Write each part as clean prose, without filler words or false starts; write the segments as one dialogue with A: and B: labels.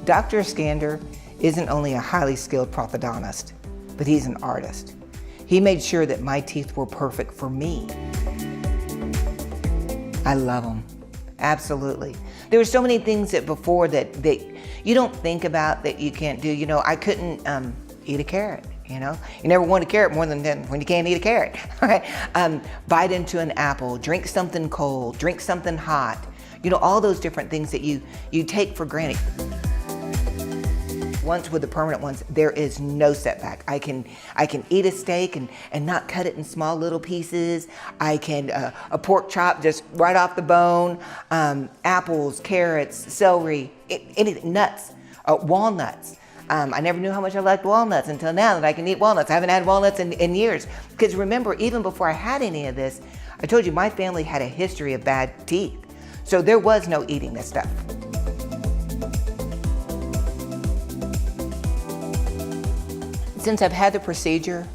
A: Dr. Skander isn't only a highly skilled prosthodontist, but he's an artist. He made sure that my teeth were perfect for me. I love them, absolutely. There were so many things that before that you don't think about that you can't do. You know, I couldn't eat a carrot, you know? You never want a carrot more than when you can't eat a carrot, right? Bite into an apple, drink something cold, drink something hot. You know, all those different things that you take for granted. Once with the permanent ones, there is no setback. I can eat a steak and not cut it in small little pieces. I can, a pork chop just right off the bone, apples, carrots, celery, anything, nuts, walnuts. I never knew how much I liked walnuts until now that I can eat walnuts. I haven't had walnuts in years. Because remember, even before I had any of this, I told you my family had a history of bad teeth. So there was no eating this stuff. Since I've had the procedure,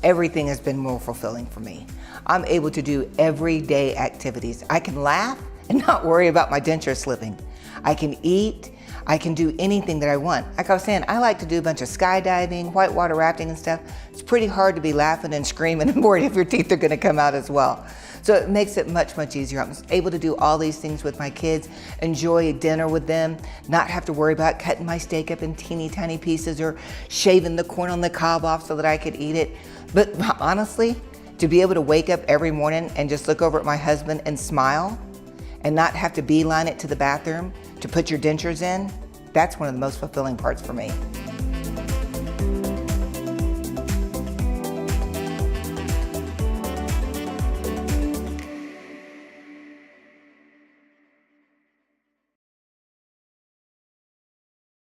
A: everything has been more fulfilling for me. I'm able to do everyday activities. I can laugh and not worry about my denture slipping. I can eat, I can do anything that I want. Like I was saying, I like to do a bunch of skydiving, whitewater rafting and stuff. It's pretty hard to be laughing and screaming and worried if your teeth are gonna come out as well. So it makes it much, much easier. I'm able to do all these things with my kids, enjoy dinner with them, not have to worry about cutting my steak up in teeny tiny pieces or shaving the corn on the cob off so that I could eat it. But honestly, to be able to wake up every morning and just look over at my husband and smile and not have to beeline it to the bathroom to put your dentures in, that's one of the most fulfilling parts for me.